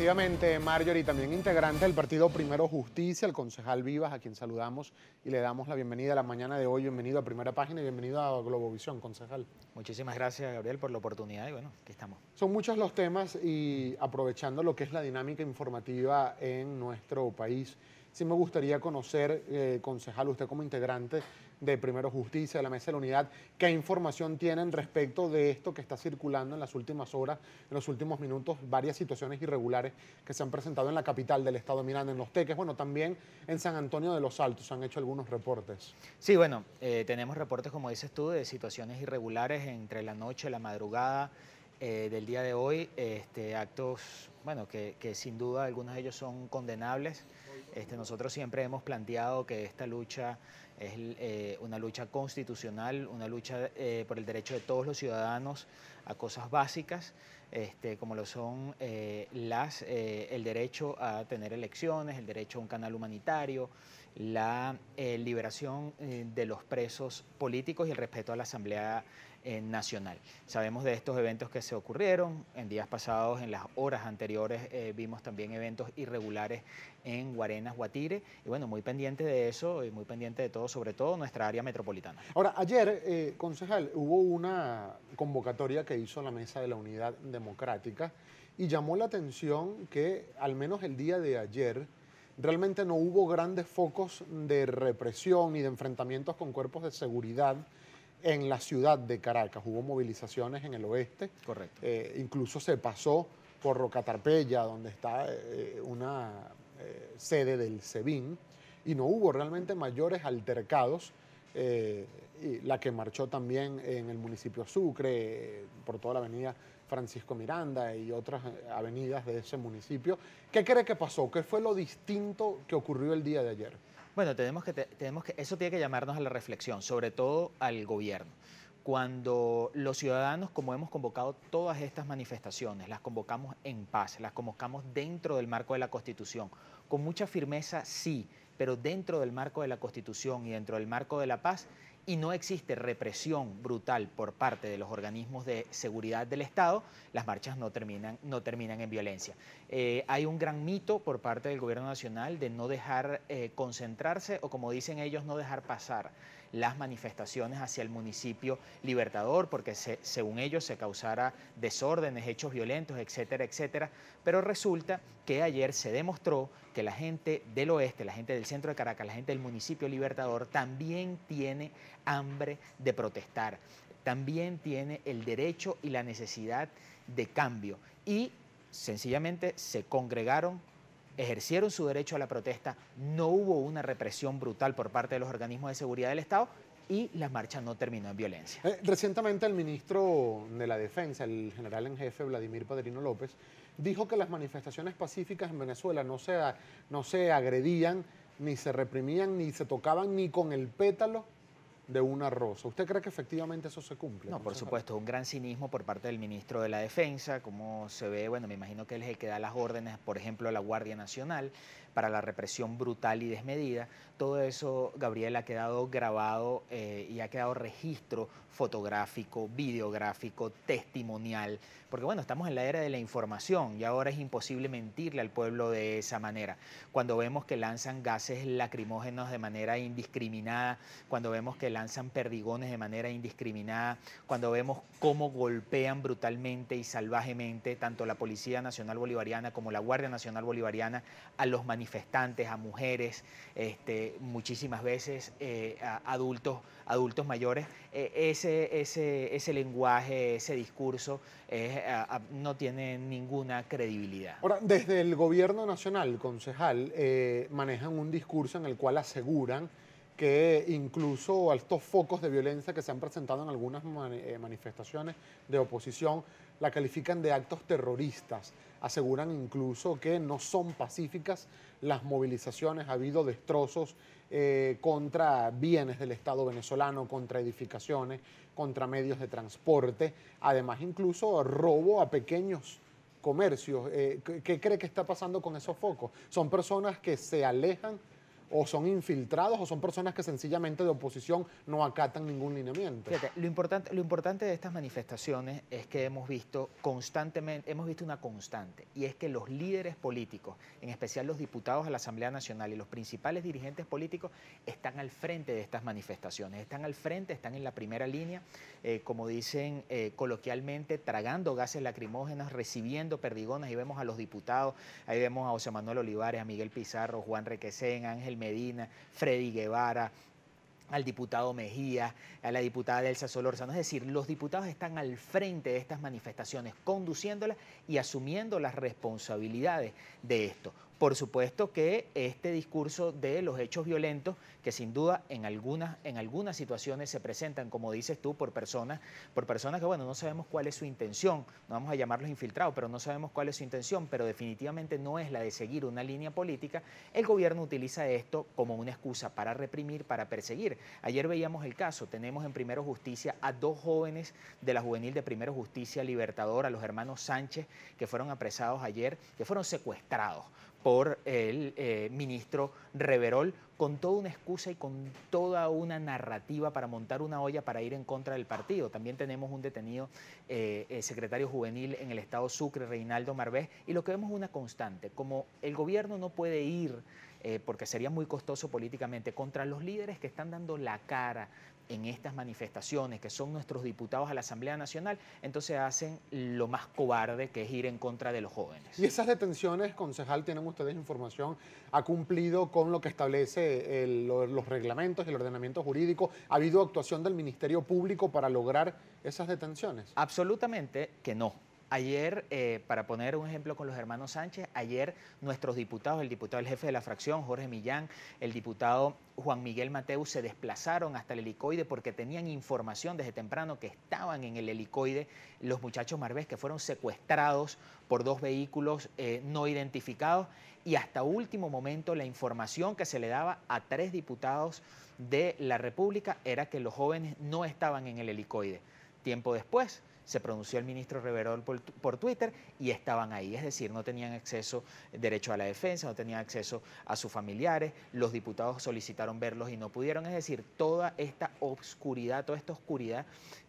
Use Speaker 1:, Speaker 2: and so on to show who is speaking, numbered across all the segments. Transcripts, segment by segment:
Speaker 1: Efectivamente, Marjorie, también integrante del partido Primero Justicia, el concejal Vivas, a quien saludamos y le damos la bienvenida a la mañana de hoy. Bienvenido a Primera Página y bienvenido a Globovisión, concejal.
Speaker 2: Muchísimas gracias, Gabriel, por la oportunidad y bueno, aquí estamos.
Speaker 1: Son muchos los temas y aprovechando lo que es la dinámica informativa en nuestro país, sí me gustaría conocer, concejal, usted como integrante de Primero Justicia, de la Mesa de la Unidad, ¿qué información tienen respecto de esto que está circulando en las últimas horas, en los últimos minutos, varias situaciones irregulares que se han presentado en la capital del estado de Miranda, en Los Teques, bueno, también en San Antonio de los Altos, han hecho algunos reportes?
Speaker 2: Sí, bueno, tenemos reportes, como dices tú, de situaciones irregulares entre la noche y la madrugada del día de hoy, actos, bueno, que sin duda algunos de ellos son condenables. Nosotros siempre hemos planteado que esta lucha es una lucha constitucional, una lucha por el derecho de todos los ciudadanos a cosas básicas, como lo son el derecho a tener elecciones, el derecho a un canal humanitario, la liberación de los presos políticos y el respeto a la Asamblea Nacional. Sabemos de estos eventos que se ocurrieron en días pasados, en las horas anteriores vimos también eventos irregulares en Guarenas, Guatire, y bueno, muy pendiente de eso y muy pendiente de todo, sobre todo nuestra área metropolitana.
Speaker 1: Ahora, ayer, concejal, hubo una convocatoria que hizo la Mesa de la Unidad Democrática y llamó la atención que al menos el día de ayer realmente no hubo grandes focos de represión ni de enfrentamientos con cuerpos de seguridad en la ciudad de Caracas. Hubo movilizaciones en el oeste.
Speaker 2: Correcto.
Speaker 1: Incluso se pasó por Rocatarpeya, donde está una sede del SEBIN, y no hubo realmente mayores altercados. Y la que marchó también en el municipio Sucre, por toda la avenida Francisco Miranda y otras avenidas de ese municipio. ¿Qué cree que pasó? ¿Qué fue lo distinto que ocurrió el día de ayer?
Speaker 2: Bueno, eso tiene que llamarnos a la reflexión, sobre todo al gobierno. Cuando los ciudadanos, como hemos convocado todas estas manifestaciones, las convocamos en paz, las convocamos dentro del marco de la Constitución, con mucha firmeza, sí, pero dentro del marco de la Constitución y dentro del marco de la paz, y no existe represión brutal por parte de los organismos de seguridad del Estado, las marchas no terminan en violencia. Hay un gran mito por parte del gobierno nacional de no dejar concentrarse o, como dicen ellos, no dejar pasar las manifestaciones hacia el municipio Libertador, porque según ellos se causara desórdenes, hechos violentos, etcétera, etcétera. Pero resulta que ayer se demostró que la gente del oeste, la gente del centro de Caracas, la gente del municipio Libertador también tiene hambre de protestar, también tiene el derecho y la necesidad de cambio y sencillamente se congregaron, ejercieron su derecho a la protesta, no hubo una represión brutal por parte de los organismos de seguridad del Estado y la marcha no terminó en violencia.
Speaker 1: Recientemente el ministro de la Defensa, el general en jefe Vladimir Padrino López, dijo que las manifestaciones pacíficas en Venezuela no se agredían, ni se reprimían, ni se tocaban ni con el pétalo de una rosa. ¿Usted cree que efectivamente eso se cumple?
Speaker 2: No, por supuesto, un gran cinismo por parte del ministro de la Defensa, como se ve, bueno, me imagino que él es el que da las órdenes, por ejemplo, a la Guardia Nacional, para la represión brutal y desmedida. Todo eso, Gabriel, ha quedado grabado y ha quedado registro fotográfico, videográfico, testimonial, porque bueno, estamos en la era de la información y ahora es imposible mentirle al pueblo de esa manera. Cuando vemos que lanzan gases lacrimógenos de manera indiscriminada, cuando vemos que lanzan perdigones de manera indiscriminada, cuando vemos cómo golpean brutalmente y salvajemente tanto la Policía Nacional Bolivariana como la Guardia Nacional Bolivariana a los manifestantes, a mujeres, muchísimas veces a adultos mayores, ese lenguaje, ese discurso no tiene ninguna credibilidad.
Speaker 1: Ahora, desde el gobierno nacional, concejal, manejan un discurso en el cual aseguran que incluso a estos focos de violencia que se han presentado en algunas manifestaciones de oposición, la califican de actos terroristas. Aseguran incluso que no son pacíficas las movilizaciones, ha habido destrozos contra bienes del Estado venezolano, contra edificaciones, contra medios de transporte, además incluso robo a pequeños comercios. ¿Qué cree que está pasando con esos focos? ¿Son personas que se alejan o son infiltrados o son personas que sencillamente de oposición no acatan ningún lineamiento.
Speaker 2: Fíjate, lo importante de estas manifestaciones es que hemos visto constantemente, hemos visto una constante, y es que los líderes políticos, en especial los diputados a la Asamblea Nacional y los principales dirigentes políticos, están al frente de estas manifestaciones, están al frente, están en la primera línea, como dicen coloquialmente, tragando gases lacrimógenos, recibiendo perdigones, y vemos a los diputados, ahí vemos a José Manuel Olivares, a Miguel Pizarro, Juan Requesén, Ángel Medina, Freddy Guevara, al diputado Mejía, a la diputada Delsa Solórzano. Es decir, los diputados están al frente de estas manifestaciones, conduciéndolas y asumiendo las responsabilidades de esto. Por supuesto que este discurso de los hechos violentos, que sin duda en algunas situaciones se presentan, como dices tú, por personas que, bueno, no sabemos cuál es su intención, no vamos a llamarlos infiltrados, pero no sabemos cuál es su intención, pero definitivamente no es la de seguir una línea política. El gobierno utiliza esto como una excusa para reprimir, para perseguir. Ayer veíamos el caso, tenemos en Primero Justicia a 2 jóvenes de la juvenil de Primero Justicia Libertador, a los hermanos Sánchez, que fueron apresados ayer, que fueron secuestrados por el ministro Reverol, con toda una excusa y con toda una narrativa para montar una olla para ir en contra del partido. También tenemos un detenido secretario juvenil en el estado Sucre, Reinaldo Marbés, y lo que vemos es una constante, como el gobierno no puede ir, porque sería muy costoso políticamente, contra los líderes que están dando la cara en estas manifestaciones, que son nuestros diputados a la Asamblea Nacional, entonces hacen lo más cobarde, que es ir en contra de los jóvenes.
Speaker 1: Y esas detenciones, concejal, tienen ustedes información, ha cumplido con lo que establece los reglamentos y el ordenamiento jurídico. ¿Ha habido actuación del Ministerio Público para lograr esas detenciones?
Speaker 2: Absolutamente que no. Ayer, para poner un ejemplo con los hermanos Sánchez, ayer nuestros diputados, el jefe de la fracción, Jorge Millán, el diputado Juan Miguel Mateus, se desplazaron hasta el helicoide porque tenían información desde temprano que estaban en el helicoide los muchachos Marbés, que fueron secuestrados por 2 vehículos no identificados, y hasta último momento la información que se le daba a 3 diputados de la República era que los jóvenes no estaban en el helicoide. Tiempo después se pronunció el ministro Reverol por Twitter y estaban ahí, es decir, no tenían acceso, derecho a la defensa, no tenían acceso a sus familiares, los diputados solicitaron verlos y no pudieron, es decir, toda esta oscuridad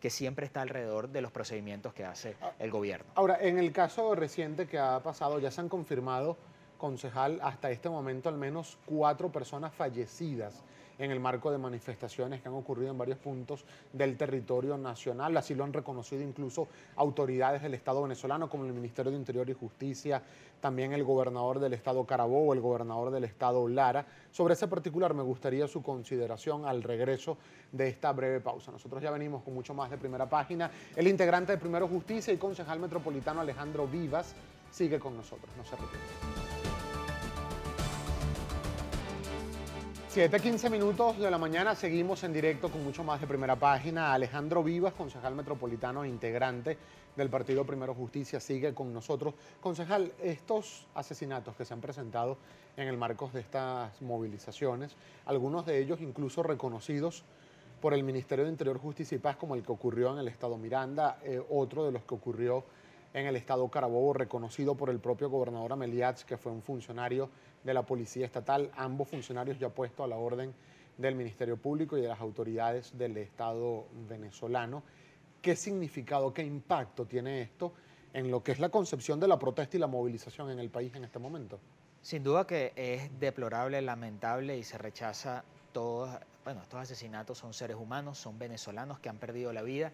Speaker 2: que siempre está alrededor de los procedimientos que hace el gobierno.
Speaker 1: Ahora, en el caso reciente que ha pasado, ya se han confirmado, concejal, hasta este momento al menos 4 personas fallecidas en el marco de manifestaciones que han ocurrido en varios puntos del territorio nacional. Así lo han reconocido incluso autoridades del Estado venezolano, como el Ministerio de Interior y Justicia, también el gobernador del Estado Carabobo, el gobernador del Estado Lara. Sobre ese particular me gustaría su consideración al regreso de esta breve pausa. Nosotros ya venimos con mucho más de Primera Página. El integrante de Primero Justicia y concejal metropolitano Alejandro Vivas sigue con nosotros. No se retire. 7:15 minutos de la mañana, seguimos en directo con mucho más de Primera Página. Alejandro Vivas, concejal metropolitano e integrante del partido Primero Justicia, sigue con nosotros. Concejal, estos asesinatos que se han presentado en el marco de estas movilizaciones, algunos de ellos incluso reconocidos por el Ministerio de Interior, Justicia y Paz, como el que ocurrió en el estado Miranda, otro de los que ocurrió en el estado Carabobo, reconocido por el propio gobernador Ameliatz, que fue un funcionario de la Policía Estatal, ambos funcionarios ya puestos a la orden del Ministerio Público y de las autoridades del Estado venezolano. ¿Qué significado, qué impacto tiene esto en lo que es la concepción de la protesta y la movilización en el país en este momento?
Speaker 2: Sin duda que es deplorable, lamentable, y se rechaza todos, bueno, estos asesinatos. Son seres humanos, son venezolanos que han perdido la vida.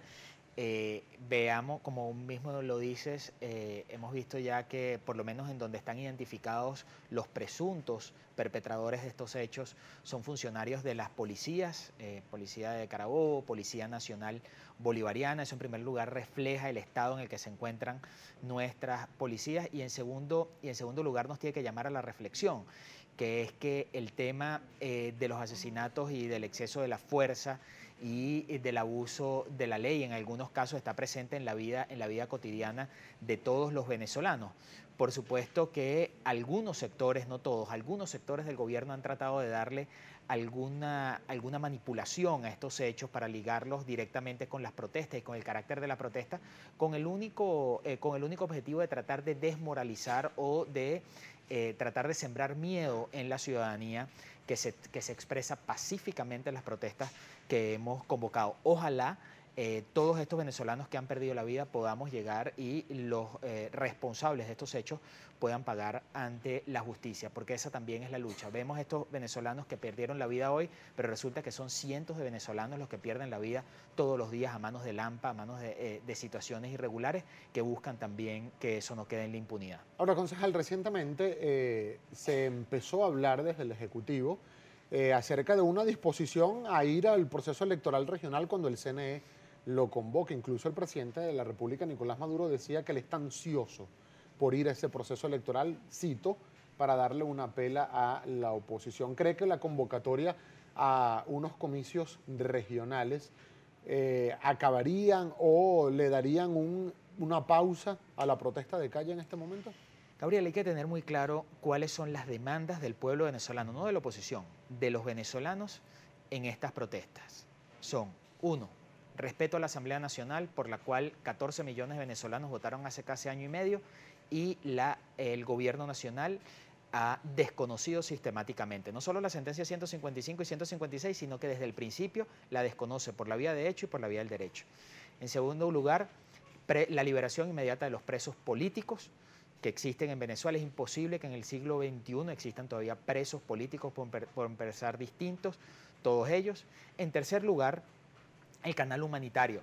Speaker 2: Veamos, como mismo lo dices, hemos visto ya que por lo menos en donde están identificados los presuntos perpetradores de estos hechos son funcionarios de las policías, Policía de Carabobo, Policía Nacional Bolivariana. Eso en primer lugar refleja el estado en el que se encuentran nuestras policías, y en segundo lugar nos tiene que llamar a la reflexión, que es que el tema de los asesinatos y del exceso de la fuerza y del abuso de la ley en algunos casos está presente en la vida cotidiana de todos los venezolanos. Por supuesto que algunos sectores, no todos, algunos sectores del gobierno han tratado de darle alguna manipulación a estos hechos para ligarlos directamente con las protestas y con el carácter de la protesta, con el único objetivo de tratar de desmoralizar o de tratar de sembrar miedo en la ciudadanía que se expresa pacíficamente en las protestas que hemos convocado. Ojalá todos estos venezolanos que han perdido la vida podamos llegar y los responsables de estos hechos puedan pagar ante la justicia, porque esa también es la lucha. Vemos estos venezolanos que perdieron la vida hoy, pero resulta que son cientos de venezolanos los que pierden la vida todos los días a manos de Lampa, a manos de situaciones irregulares que buscan también que eso no quede en la impunidad.
Speaker 1: Ahora, concejal, recientemente se empezó a hablar desde el Ejecutivo acerca de una disposición a ir al proceso electoral regional cuando el CNE lo convoque. Incluso el presidente de la República, Nicolás Maduro, decía que él está ansioso por ir a ese proceso electoral, cito, para darle una pela a la oposición. ¿Cree que la convocatoria a unos comicios regionales acabarían o le darían una pausa a la protesta de calle en este momento?
Speaker 2: Gabriel, hay que tener muy claro cuáles son las demandas del pueblo venezolano, no de la oposición, de los venezolanos en estas protestas. Son, 1, respeto a la Asamblea Nacional, por la cual 14 millones de venezolanos votaron hace casi año y medio, y el gobierno nacional ha desconocido sistemáticamente, no solo la sentencia 155 y 156, sino que desde el principio la desconoce por la vía de hecho y por la vía del derecho. En segundo lugar, la liberación inmediata de los presos políticos que existen en Venezuela. Es imposible que en el siglo XXI existan todavía presos políticos por empezar distintos, todos ellos. En tercer lugar, el canal humanitario,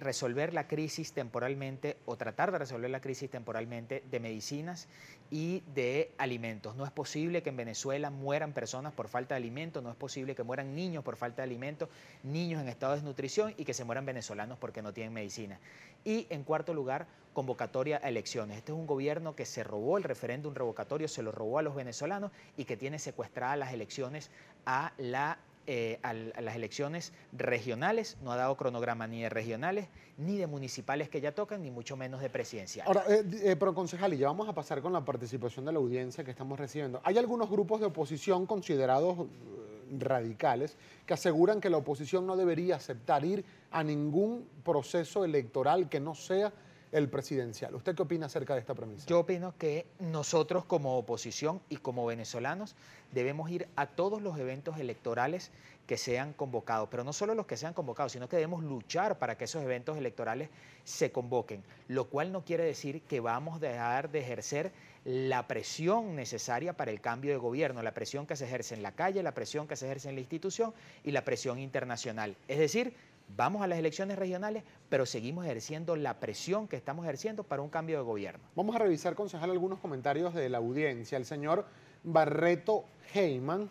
Speaker 2: resolver la crisis temporalmente o tratar de resolver la crisis temporalmente de medicinas y de alimentos. No es posible que en Venezuela mueran personas por falta de alimentos, no es posible que mueran niños por falta de alimentos, niños en estado de desnutrición y que se mueran venezolanos porque no tienen medicina. Y en cuarto lugar, convocatoria a elecciones. Este es un gobierno que se robó el referéndum revocatorio, se lo robó a los venezolanos y que tiene secuestradas las elecciones a las elecciones regionales, no ha dado cronograma ni de regionales, ni de municipales que ya tocan, ni mucho menos de presidenciales.
Speaker 1: Ahora, pero concejal, y ya vamos a pasar con la participación de la audiencia que estamos recibiendo. Hay algunos grupos de oposición considerados radicales que aseguran que la oposición no debería aceptar ir a ningún proceso electoral que no sea el presidencial. ¿Usted qué opina acerca de esta premisa?
Speaker 2: Yo opino que nosotros como oposición y como venezolanos debemos ir a todos los eventos electorales que sean convocados, pero no solo los que sean convocados, sino que debemos luchar para que esos eventos electorales se convoquen, lo cual no quiere decir que vamos a dejar de ejercer la presión necesaria para el cambio de gobierno, la presión que se ejerce en la calle, la presión que se ejerce en la institución y la presión internacional. Es decir, vamos a las elecciones regionales, pero seguimos ejerciendo la presión que estamos ejerciendo para un cambio de gobierno.
Speaker 1: Vamos a revisar, concejal, algunos comentarios de la audiencia. El señor Barreto Heyman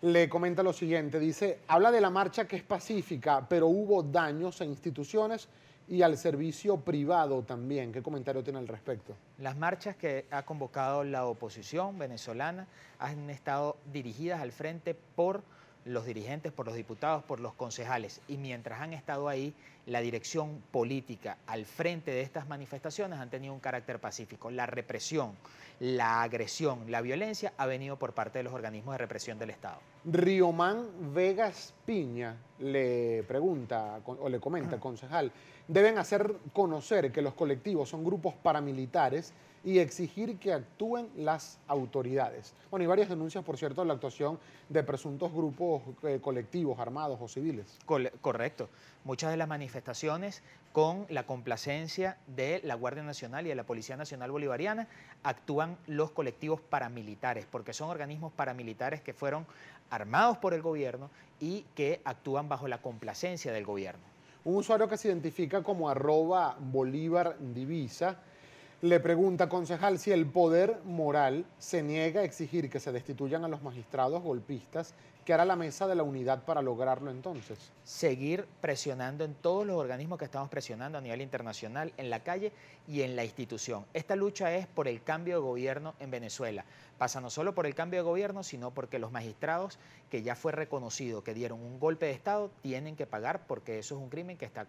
Speaker 1: le comenta lo siguiente, dice, habla de la marcha que es pacífica, pero hubo daños a instituciones y al servicio privado también. ¿Qué comentario tiene al respecto?
Speaker 2: Las marchas que ha convocado la oposición venezolana han estado dirigidas al frente por los dirigentes, por los diputados, por los concejales, y mientras han estado ahí, la dirección política al frente de estas manifestaciones han tenido un carácter pacífico. La represión, la agresión, la violencia ha venido por parte de los organismos de represión del Estado.
Speaker 1: Riomán Vegas Piña le pregunta o le comenta, concejal, deben hacer conocer que los colectivos son grupos paramilitares y exigir que actúen las autoridades. Bueno, y varias denuncias, por cierto, de la actuación de presuntos grupos colectivos, armados o civiles.
Speaker 2: Correcto. Muchas de las manifestaciones con la complacencia de la Guardia Nacional y de la Policía Nacional Bolivariana actúan los colectivos paramilitares, porque son organismos paramilitares que fueron armados por el gobierno y que actúan bajo la complacencia del gobierno.
Speaker 1: Un usuario que se identifica como @BolívarDivisa le pregunta, concejal, si el poder moral se niega a exigir que se destituyan a los magistrados golpistas, ¿qué hará la Mesa de la Unidad para lograrlo entonces?
Speaker 2: Seguir presionando en todos los organismos que estamos presionando a nivel internacional, en la calle y en la institución. Esta lucha es por el cambio de gobierno en Venezuela. Pasa no solo por el cambio de gobierno, sino porque los magistrados, que ya fue reconocido que dieron un golpe de Estado, tienen que pagar porque eso es un crimen que está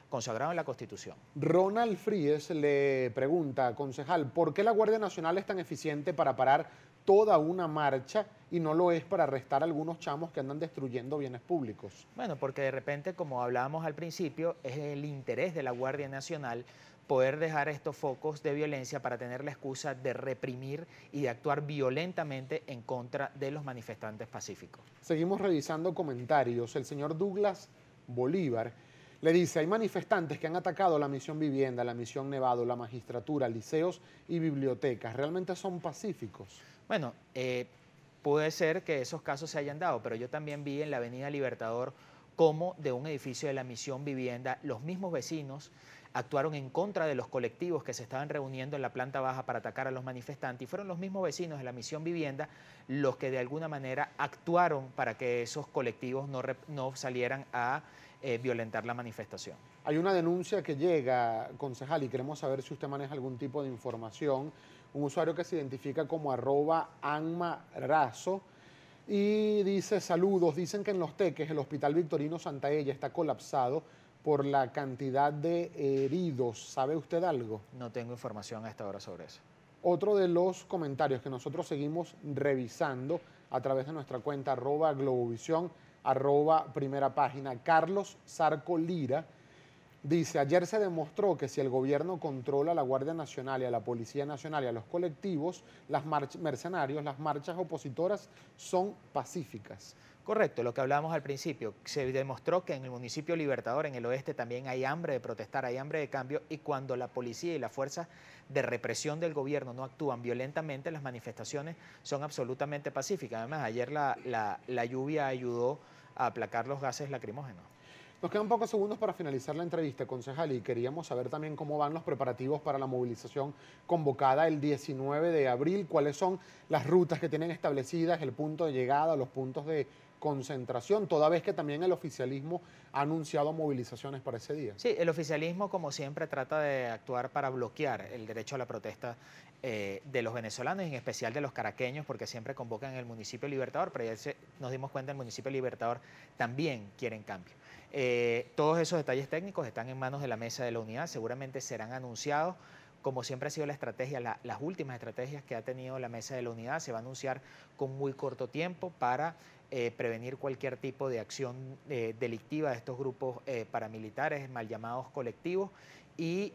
Speaker 2: consagrado en la Constitución.
Speaker 1: Ronald Fríes le pregunta, concejal, ¿por qué la Guardia Nacional es tan eficiente para parar toda una marcha y no lo es para arrestar a algunos chamos que andan destruyendo bienes públicos?
Speaker 2: Bueno, porque de repente, como hablábamos al principio, es el interés de la Guardia Nacional poder dejar estos focos de violencia para tener la excusa de reprimir y de actuar violentamente en contra de los manifestantes pacíficos.
Speaker 1: Seguimos revisando comentarios. El señor Douglas Bolívar le dice: hay manifestantes que han atacado la Misión Vivienda, la Misión Nevado, la magistratura, liceos y bibliotecas. ¿Realmente son pacíficos?
Speaker 2: Bueno, puede ser que esos casos se hayan dado, pero yo también vi en la Avenida Libertador cómo de un edificio de la Misión Vivienda los mismos vecinos actuaron en contra de los colectivos que se estaban reuniendo en la planta baja para atacar a los manifestantes, y fueron los mismos vecinos de la Misión Vivienda los que de alguna manera actuaron para que esos colectivos no salieran a violentar la manifestación.
Speaker 1: Hay una denuncia que llega, concejal, y queremos saber si usted maneja algún tipo de información. Un usuario que se identifica como @anmarazo y dice: saludos, dicen que en Los Teques el Hospital Victorino Santaella está colapsado por la cantidad de heridos. ¿Sabe usted algo?
Speaker 2: No tengo información a esta hora sobre eso.
Speaker 1: Otro de los comentarios que nosotros seguimos revisando a través de nuestra cuenta @globovisión, @primera página, Carlos Zarco Lira, dice: ayer se demostró que si el gobierno controla a la Guardia Nacional y a la Policía Nacional y a los colectivos, las mercenarios, las marchas opositoras son pacíficas.
Speaker 2: Correcto, lo que hablábamos al principio, se demostró que en el municipio Libertador, en el oeste, también hay hambre de protestar, hay hambre de cambio, y cuando la policía y las fuerzas de represión del gobierno no actúan violentamente, las manifestaciones son absolutamente pacíficas. Además, ayer la lluvia ayudó a aplacar los gases lacrimógenos.
Speaker 1: Nos quedan pocos segundos para finalizar la entrevista, concejal, y queríamos saber también cómo van los preparativos para la movilización convocada el 19 de abril, cuáles son las rutas que tienen establecidas, el punto de llegada, los puntos de concentración, toda vez que también el oficialismo ha anunciado movilizaciones para ese día.
Speaker 2: Sí, el oficialismo, como siempre, trata de actuar para bloquear el derecho a la protesta de los venezolanos, y en especial de los caraqueños, porque siempre convocan en el municipio Libertador, pero ya nos dimos cuenta, el municipio Libertador también quieren cambio. Todos esos detalles técnicos están en manos de la mesa de la unidad, seguramente serán anunciados. Como siempre ha sido la estrategia, las últimas estrategias que ha tenido la mesa de la unidad, se va a anunciar con muy corto tiempo para prevenir cualquier tipo de acción delictiva de estos grupos paramilitares, mal llamados colectivos, y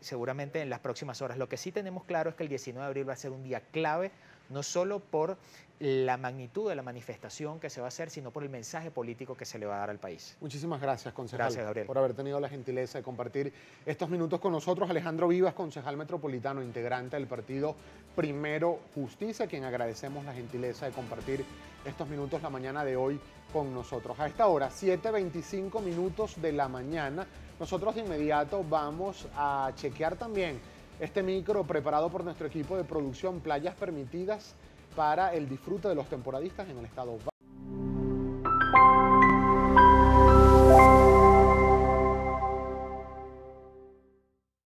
Speaker 2: seguramente en las próximas horas. Lo que sí tenemos claro es que el 19 de abril va a ser un día clave, no solo por la magnitud de la manifestación que se va a hacer, sino por el mensaje político que se le va a dar al país.
Speaker 1: Muchísimas gracias, concejal,
Speaker 2: gracias, Gabriel,
Speaker 1: por haber tenido la gentileza de compartir estos minutos con nosotros. Alejandro Vivas, concejal metropolitano, integrante del partido Primero Justicia, quien agradecemos la gentileza de compartir estos minutos la mañana de hoy con nosotros. A esta hora, 7:25 minutos de la mañana, nosotros de inmediato vamos a chequear también este micro preparado por nuestro equipo de producción, Playas Permitidas para el disfrute de los temporadistas en el estado